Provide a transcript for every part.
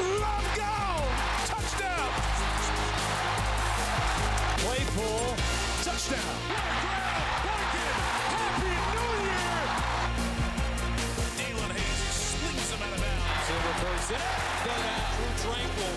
Long go! Touchdown! Claypool, touchdown! Boykin, Happy New Year! Dylan Hayes slings him out of bounds. Silver first it, got out, true tranquil.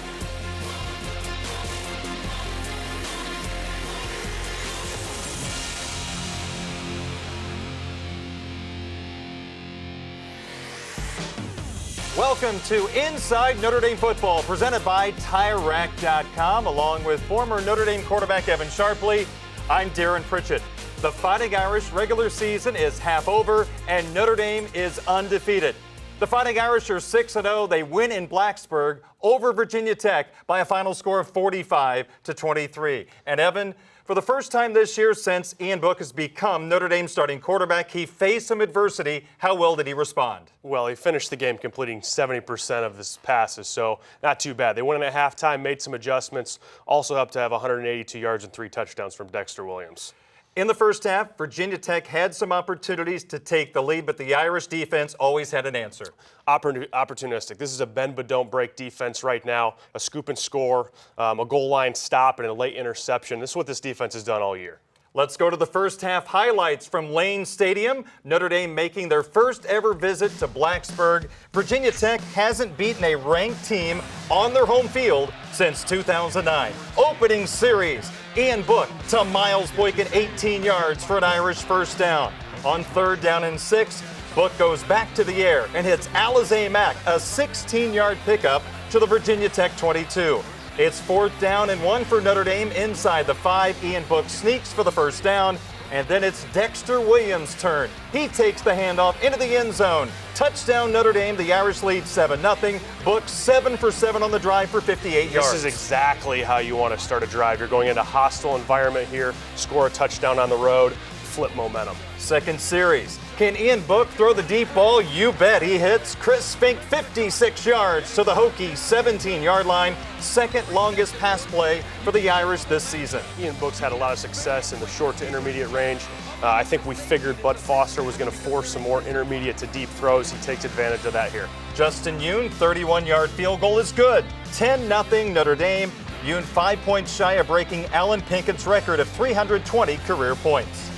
Welcome to Inside Notre Dame Football, presented by TireRack.com, along with former Notre Dame quarterback Evan Sharpley. I'm Darren Pritchett. The Fighting Irish regular season is half over, and Notre Dame is undefeated. The Fighting Irish are 6-0. They win in Blacksburg over Virginia Tech by a final score of 45-23. And Evan, for the first time this year since Ian Book has become Notre Dame's starting quarterback, he faced some adversity. How well did he respond? Well, he finished the game completing 70% of his passes, so not too bad. They went in at halftime, made some adjustments, also helped to have 182 yards and 3 touchdowns from Dexter Williams. In the first half, Virginia Tech had some opportunities to take the lead, but the Irish defense always had an answer. Opportunistic. This is a bend but don't break defense right now. A scoop and score, a goal line stop, and a late interception. This is what this defense has done all year. Let's go to the first half highlights from Lane Stadium. Notre Dame making their first ever visit to Blacksburg. Virginia Tech hasn't beaten a ranked team on their home field since 2009. Opening series, Ian Book to Myles Boykin, 18 yards for an Irish first down. On 3rd down and 6, Book goes back to the air and hits Alizé Mack, a 16-yard pickup to the Virginia Tech 22. It's 4th down and 1 for Notre Dame inside the 5. Ian Book sneaks for the first down, and then it's Dexter Williams' turn. He takes the handoff into the end zone. Touchdown Notre Dame. The Irish lead 7-0. Book 7 for 7 on the drive for 58 yards. This is exactly how you want to start a drive. You're going into a hostile environment here, score a touchdown on the road, flip momentum. Second series. Can Ian Book throw the deep ball? You bet he hits. Chris Fink, 56 yards to the Hokie 17-yard line. Second longest pass play for the Irish this season. Ian Book's had a lot of success in the short to intermediate range. I think we figured Bud Foster was going to force some more intermediate to deep throws. He takes advantage of that here. Justin Yoon, 31-yard field goal is good. 10-0 Notre Dame. Yoon 5 points shy of breaking Alan Pinkett's record of 320 career points.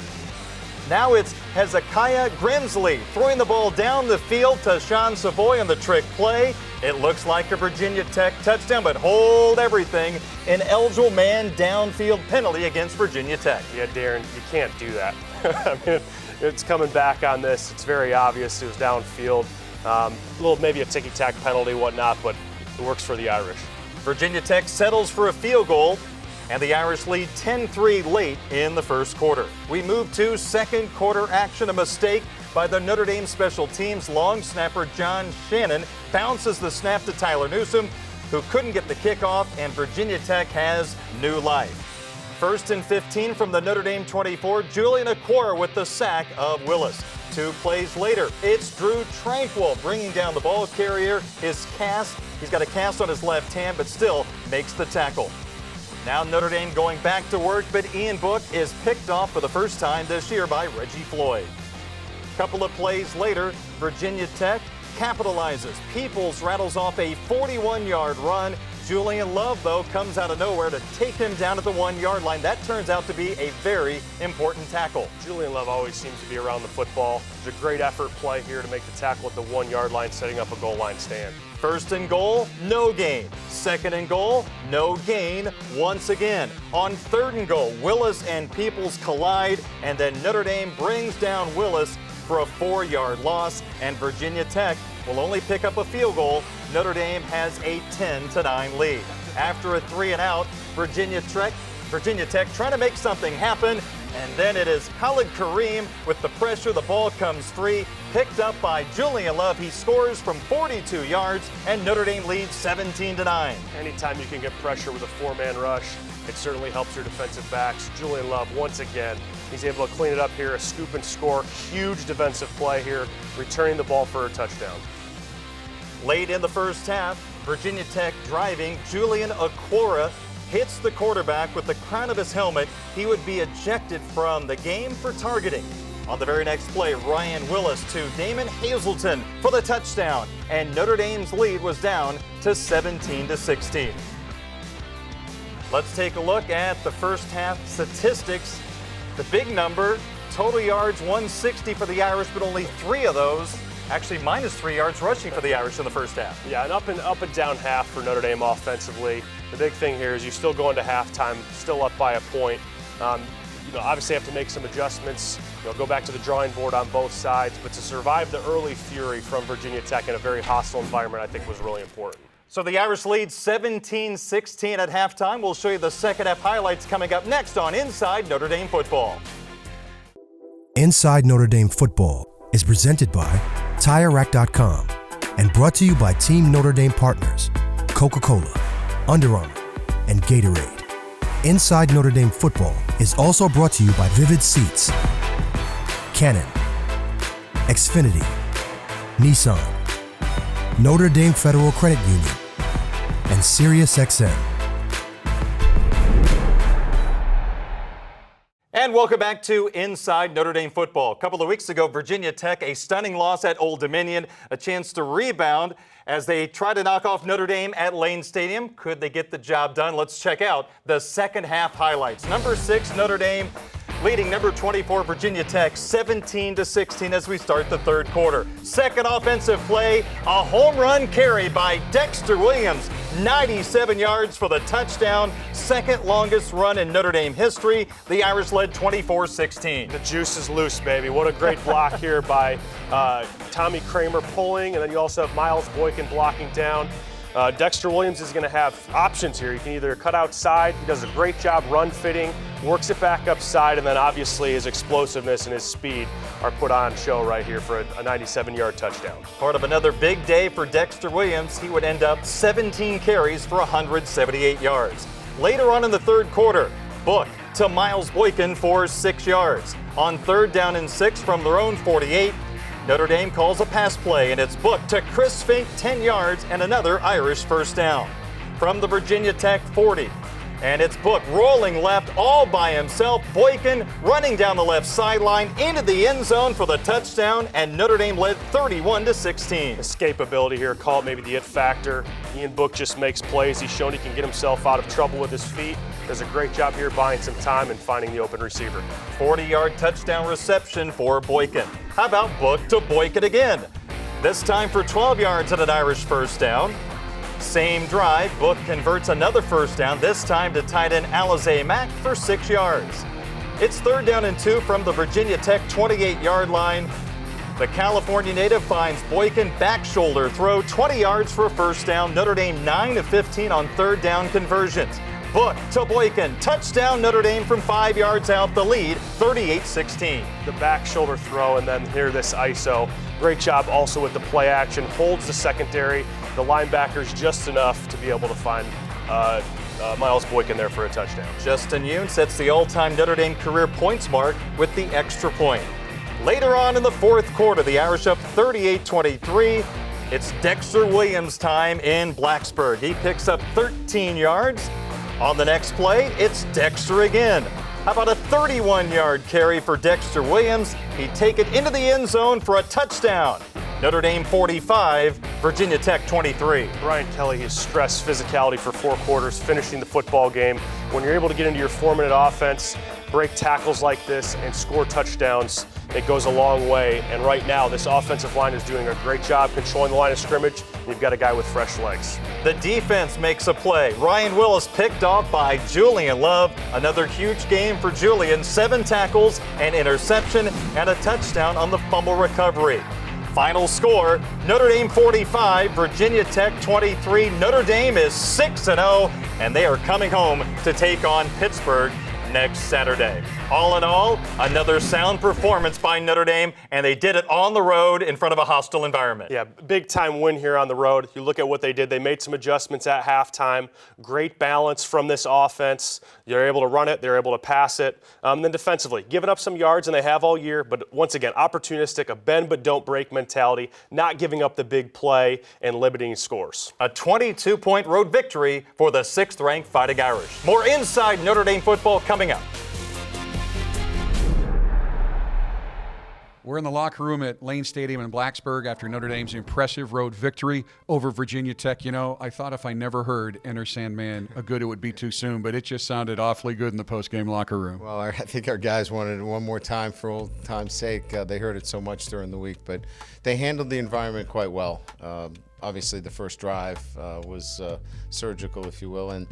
Now it's Hezekiah Grimsley throwing the ball down the field to Sean Savoy on the trick play. It looks like a Virginia Tech touchdown, but hold everything. An eligible man downfield penalty against Virginia Tech. Yeah, Darren, you can't do that. I mean, it's coming back on this. It's very obvious it was downfield. A little maybe a ticky-tack penalty, whatnot, but it works for the Irish. Virginia Tech settles for a field goal, and the Irish lead 10-3 late in the first quarter. We move to second quarter action. A mistake by the Notre Dame special teams. Long snapper John Shannon bounces the snap to Tyler Newsome, who couldn't get the kickoff, and Virginia Tech has new life. 1st and 15 from the Notre Dame 24. Julian Okwara with the sack of Willis. 2 plays later, it's Drew Tranquil bringing down the ball carrier. He's got a cast on his left hand, but still makes the tackle. Now Notre Dame going back to work, but Ian Book is picked off for the first time this year by Reggie Floyd. Couple of plays later, Virginia Tech capitalizes. Peoples rattles off a 41-yard run. Julian Love, though, comes out of nowhere to take him down at the 1-yard line. That turns out to be a very important tackle. Julian Love always seems to be around the football. There's a great effort play here to make the tackle at the 1-yard line, setting up a goal line stand. 1st and goal, no gain. 2nd and goal, no gain once again. On 3rd and goal, Willis and Peoples collide, and then Notre Dame brings down Willis for a 4-yard loss, and Virginia Tech will only pick up a field goal. Notre Dame has a 10-9 lead. After a 3-and-out, Virginia Tech trying to make something happen. And then it is Khalid Kareem with the pressure. The ball comes free, picked up by Julian Love. He scores from 42 yards, and Notre Dame leads 17-9. Anytime you can get pressure with a four-man rush, it certainly helps your defensive backs. Julian Love, once again, he's able to clean it up here, a scoop and score. Huge defensive play here, returning the ball for a touchdown. Late in the first half, Virginia Tech driving. Julian Okwara hits the quarterback with the crown of his helmet. He would be ejected from the game for targeting. On the very next play, Ryan Willis to Damon Hazelton for the touchdown, and Notre Dame's lead was down to 17-16. Let's take a look at the first half statistics. The big number, total yards 160 for the Irish, but only 3 of those, actually minus 3 yards rushing for the Irish in the first half. Yeah, an up and down half for Notre Dame offensively. The big thing here is you still go into halftime, still up by a point. Obviously have to make some adjustments, go back to the drawing board on both sides, but to survive the early fury from Virginia Tech in a very hostile environment, I think was really important. So the Irish lead 17-16 at halftime. We'll show you the second half highlights coming up next on Inside Notre Dame Football. Inside Notre Dame Football is presented by TireRack.com and brought to you by Team Notre Dame partners, Coca-Cola, Under Armour, and Gatorade. Inside Notre Dame Football is also brought to you by Vivid Seats, Canon, Xfinity, Nissan, Notre Dame Federal Credit Union, and SiriusXM. And welcome back to Inside Notre Dame Football. A couple of weeks ago, Virginia Tech, a stunning loss at Old Dominion, a chance to rebound as they try to knock off Notre Dame at Lane Stadium. Could they get the job done? Let's check out the second half highlights. Number 6, Notre Dame leading number 24, Virginia Tech, 17-16 as we start the third quarter. Second offensive play, a home run carry by Dexter Williams, 97 yards for the touchdown, second longest run in Notre Dame history. The Irish led 24-16. The juice is loose, baby. What a great block here by Tommy Kramer pulling, and then you also have Myles Boykin blocking down. Dexter Williams is going to have options here. You can either cut outside, he does a great job run fitting, works it back upside, and then obviously his explosiveness and his speed are put on show right here for a 97-yard touchdown. Part of another big day for Dexter Williams. He would end up 17 carries for 178 yards. Later on in the third quarter, Book to Myles Boykin for 6 yards. On third down and 6 from their own 48, Notre Dame calls a pass play, and it's Book to Chris Fink, 10 yards, and another Irish first down. From the Virginia Tech 40, and it's Book rolling left all by himself. Boykin running down the left sideline into the end zone for the touchdown, and Notre Dame led 31-16. Escapability here, call it maybe the it factor. Ian Book just makes plays. He's shown he can get himself out of trouble with his feet. Does a great job here buying some time and finding the open receiver. 40-yard touchdown reception for Boykin. How about Book to Boykin again? This time for 12 yards and an Irish first down. Same drive, Book converts another first down, this time to tight end Alize Mack for 6 yards. It's third down and 2 from the Virginia Tech 28-yard line. The California native finds Boykin back shoulder throw, 20 yards for a first down. Notre Dame 9-15 on third down conversions. Book to Boykin, touchdown Notre Dame from 5 yards out, the lead 38-16. The back shoulder throw, and then here this ISO. Great job also with the play action, holds the secondary, the linebackers just enough to be able to find Myles Boykin there for a touchdown. Justin Yoon sets the all-time Notre Dame career points mark with the extra point. Later on in the fourth quarter, the Irish up 38-23. It's Dexter Williams' time in Blacksburg. He picks up 13 yards. On the next play, it's Dexter again. How about a 31-yard carry for Dexter Williams? He'd take it into the end zone for a touchdown. Notre Dame 45, Virginia Tech 23. Brian Kelly has stressed physicality for 4 quarters, finishing the football game. When you're able to get into your 4-minute offense, break tackles like this, and score touchdowns, it goes a long way. And right now, this offensive line is doing a great job controlling the line of scrimmage. You've got a guy with fresh legs. The defense makes a play. Ryan Willis picked off by Julian Love. Another huge game for Julian. 7 tackles, an interception, and a touchdown on the fumble recovery. Final score, Notre Dame 45, Virginia Tech 23. Notre Dame is 6-0, and they are coming home to take on Pittsburgh next Saturday. All in all, another sound performance by Notre Dame, and they did it on the road in front of a hostile environment. Yeah, big time win here on the road. You look at what they did. They made some adjustments at halftime. Great balance from this offense. They're able to run it. They're able to pass it. Then defensively, giving up some yards, and they have all year. But once again, opportunistic, a bend but don't break mentality, not giving up the big play and limiting scores. A 22-point road victory for the 6th-ranked Fighting Irish. More inside Notre Dame football coming up. We're in the locker room at Lane Stadium in Blacksburg after Notre Dame's impressive road victory over Virginia Tech. You know, I thought if I never heard Enter Sandman a good, it would be too soon, but it just sounded awfully good in the post-game locker room. Well, I think our guys wanted it one more time for old time's sake. They heard it so much during the week, but they handled the environment quite well. Obviously, the first drive was surgical, if you will. And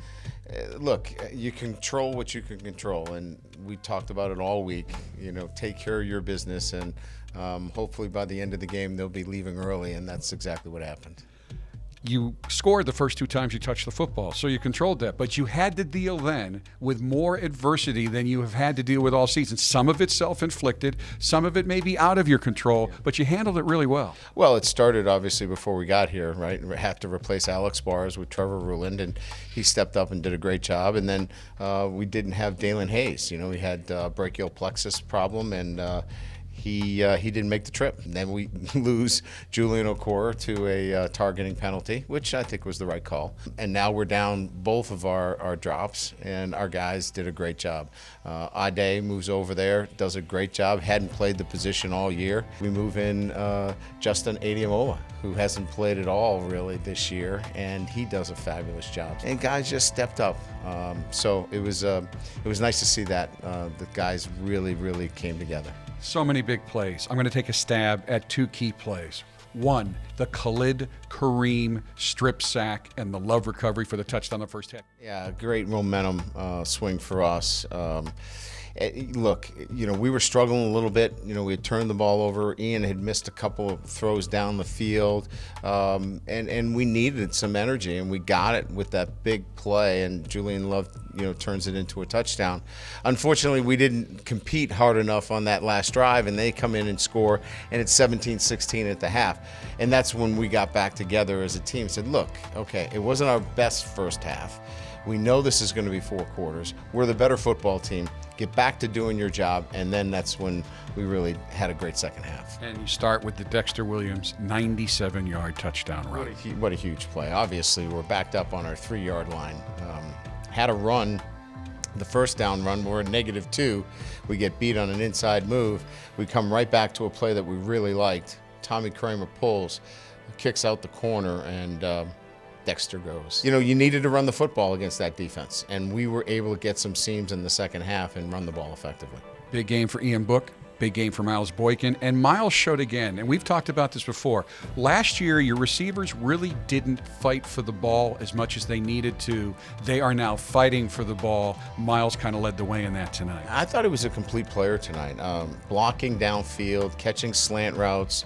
look, you control what you can control. And we talked about it all week. You know, take care of your business. And hopefully by the end of the game, they'll be leaving early. And that's exactly what happened. You scored the first 2 times you touched the football, so you controlled that. But you had to deal then with more adversity than you have had to deal with all season. Some of it self-inflicted, some of it may be out of your control, but you handled it really well. Well, it started obviously before we got here, right? We had to replace Alex Bars with Trevor Ruland, and he stepped up and did a great job. And then we didn't have Dalen Hayes. You know, we had brachial plexus problem, and he didn't make the trip. And then we lose Julian Okora to a targeting penalty, which I think was the right call. And now we're down both of our drops, and our guys did a great job. Ade moves over there, does a great job, hadn't played the position all year. We move in Justin Adiomola, who hasn't played at all really this year, and he does a fabulous job. And guys just stepped up. So it was nice to see that the guys really came together. So many big plays. I'm going to take a stab at 2 key plays. One, the Khalid Kareem strip sack and the Love recovery for the touchdown the first half. Yeah, great momentum swing for us. Look, you know, we were struggling a little bit. You know, we had turned the ball over. Ian had missed a couple of throws down the field, and we needed some energy, and we got it with that big play. And Julian Love, you know, turns it into a touchdown. Unfortunately, we didn't compete hard enough on that last drive, and they come in and score, and it's 17-16 at the half. And that's when we got back together as a team. Said, look, okay, it wasn't our best first half. We know this is going to be 4 quarters. We're the better football team. Get back to doing your job, and then that's when we really had a great second half. And you start with the Dexter Williams 97-yard touchdown run. What a huge play. Obviously, we're backed up on our 3-yard line. Had a run, the first down run, we're at -2. We get beat on an inside move. We come right back to a play that we really liked. Tommy Kramer pulls, kicks out the corner, and Dexter goes. You know, you needed to run the football against that defense, and we were able to get some seams in the second half and run the ball effectively. Big game for Ian Book, big game for Myles Boykin, and Myles showed again, and we've talked about this before. Last year, your receivers really didn't fight for the ball as much as they needed to. They are now fighting for the ball. Myles kind of led the way in that tonight. I thought he was a complete player tonight. Blocking downfield, catching slant routes,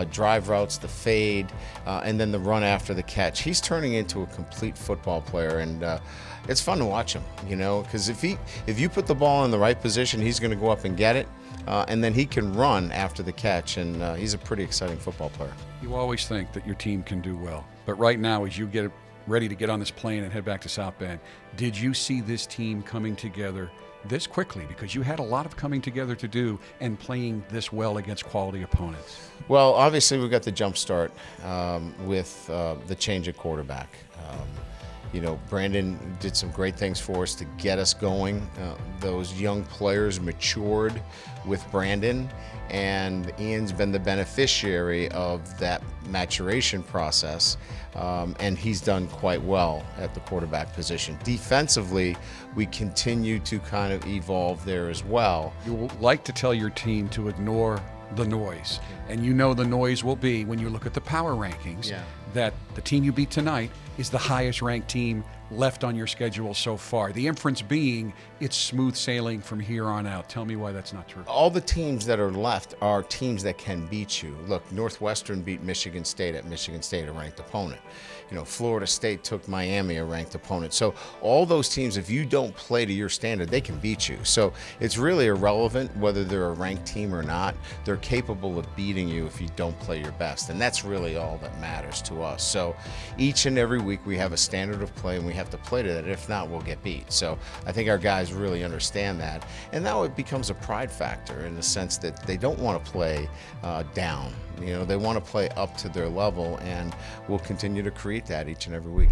drive routes, the fade, and then the run after the catch. He's turning into a complete football player, and it's fun to watch him, you know, because if you put the ball in the right position, he's going to go up and get it, and then he can run after the catch, and he's a pretty exciting football player. You always think that your team can do well, but right now, as you get ready to get on this plane and head back to South Bend, did you see this team coming together this quickly? Because you had a lot of coming together to do and playing this well against quality opponents. Well, obviously we got the jump start with the change at quarterback. You know, Brandon did some great things for us to get us going. Those young players matured with Brandon, and Ian's been the beneficiary of that maturation process, and he's done quite well at the quarterback position. Defensively, we continue to kind of evolve there as well. You like to tell your team to ignore the noise, and you know the noise will be when you look at the power rankings, that the team you beat tonight is the highest ranked team left on your schedule so far. The inference being it's smooth sailing from here on out. Tell me why that's not true. All the teams that are left are teams that can beat you. Look, Northwestern beat Michigan State at Michigan State, a ranked opponent. Florida State took Miami, a ranked opponent. So all those teams, if you don't play to your standard, they can beat you. So it's really irrelevant whether they're a ranked team or not. They're capable of beating you if you don't play your best, and that's really all that matters to us. So each and every week we have a standard of play, and we have to play to that. If not, we'll get beat. So I think our guys really understand that, and now it becomes a pride factor in the sense that they don't want to play down. They want to play up to their level, and we'll continue to create that each and every week.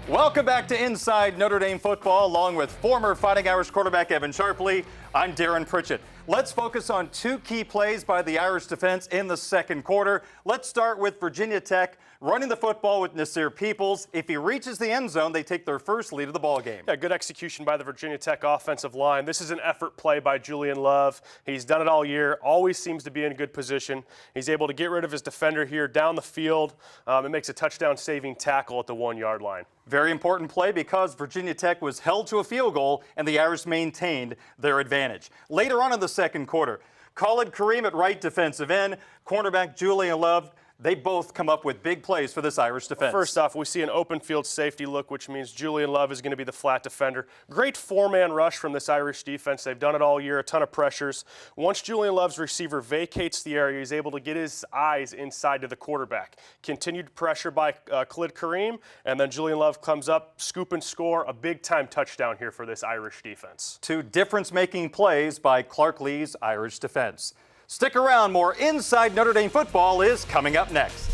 Welcome back to Inside Notre Dame Football, along with former Fighting Irish quarterback Evan Sharpley. I'm Darren Pritchett. Let's focus on two key plays by the Irish defense in the second quarter. Let's start with Virginia Tech running the football with Nasir Peoples. If he reaches the end zone, they take their first lead of the ball game. Yeah, good execution by the Virginia Tech offensive line. This is an effort play by Julian Love. He's done it all year, always seems to be in good position. He's able to get rid of his defender here down the field. It makes a touchdown-saving tackle at the 1-yard line. Very important play because Virginia Tech was held to a field goal and the Irish maintained their advantage. Later on in the second quarter, Khalid Kareem at right defensive end, cornerback Julian Love, they both come up with big plays for this Irish defense. First off, we see an open field safety look, which means Julian Love is going to be the flat defender. Great four-man rush from this Irish defense. They've done it all year, a ton of pressures. Once Julian Love's receiver vacates the area, he's able to get his eyes inside to the quarterback. Continued pressure by Khalid Kareem, and then Julian Love comes up, scoop and score, a big-time touchdown here for this Irish defense. Two difference-making plays by Clark Lee's Irish defense. Stick around, more Inside Notre Dame Football is coming up next.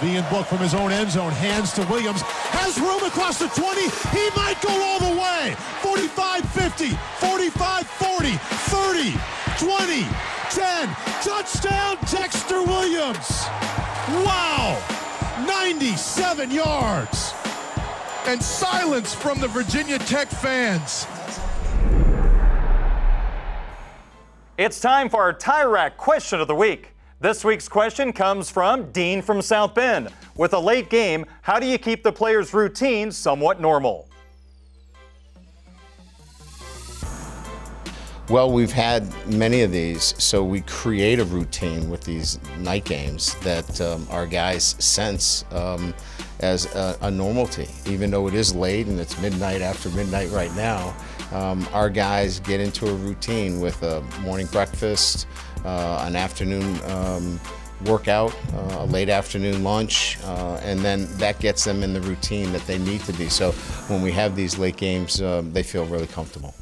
Ian Book from his own end zone, hands to Williams, has room across the 20, he might go all the way, 45-50, 45-40, 30, 20, 10, touchdown Dexter Williams. Wow, 97 yards. And silence from the Virginia Tech fans. It's time for our Tie Rack question of the week. This week's question comes from Dean from South Bend. With a late game, how do you keep the players' routine somewhat normal? Well, we've had many of these, so we create a routine with these night games that our guys sense as a normalcy. Even though it is late and it's midnight after midnight right now, our guys get into a routine with a morning breakfast, an afternoon workout, a late afternoon lunch, and then that gets them in the routine that they need to be. So when we have these late games, they feel really comfortable.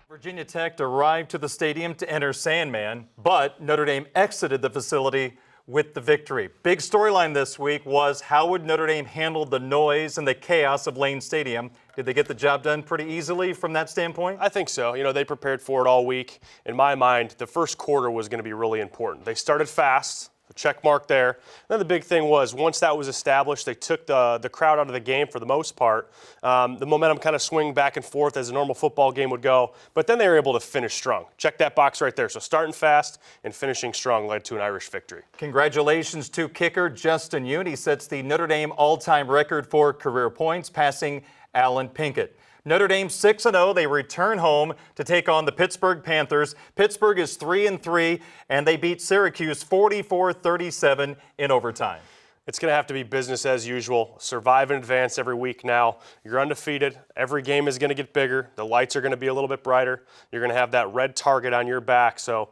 Virginia Tech arrived to the stadium to enter Sandman, but Notre Dame exited the facility with the victory. Big storyline this week was how would Notre Dame handle the noise and the chaos of Lane Stadium? Did they get the job done pretty easily from that standpoint? I think so. They prepared for it all week. In my mind, the first quarter was going to be really important. They started fast. A check mark there. Then the big thing was once that was established, they took the crowd out of the game for the most part. The momentum kind of swing back and forth as a normal football game would go, but then they were able to finish strong. Check that box right there. So starting fast and finishing strong led to an Irish victory. Congratulations to kicker Justin Yoon. He sets the Notre Dame all-time record for career points, passing Alan Pinkett. Notre Dame 6-0. They return home to take on the Pittsburgh Panthers. Pittsburgh is 3-3, and they beat Syracuse 44-37 in overtime. It's going to have to be business as usual. Survive and advance every week now. You're undefeated. Every game is going to get bigger. The lights are going to be a little bit brighter. You're going to have that red target on your back. So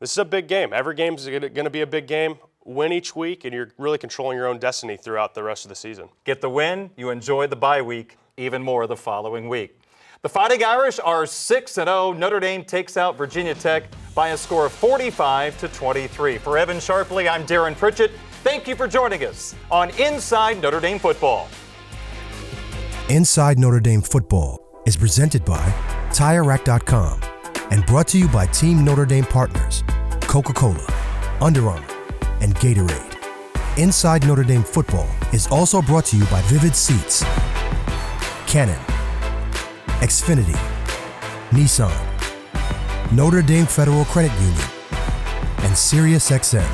this is a big game. Every game is going to be a big game. Win each week, and you're really controlling your own destiny throughout the rest of the season. Get the win. You enjoy the bye week even more the following week. The Fighting Irish are 6-0. Notre Dame takes out Virginia Tech by a score of 45-23. For Evan Sharpley, I'm Darren Pritchett. Thank you for joining us on Inside Notre Dame Football. Inside Notre Dame Football is presented by TireRack.com and brought to you by Team Notre Dame partners Coca-Cola, Under Armour, and Gatorade. Inside Notre Dame Football is also brought to you by Vivid Seats, Canon, Xfinity, Nissan, Notre Dame Federal Credit Union, and SiriusXM.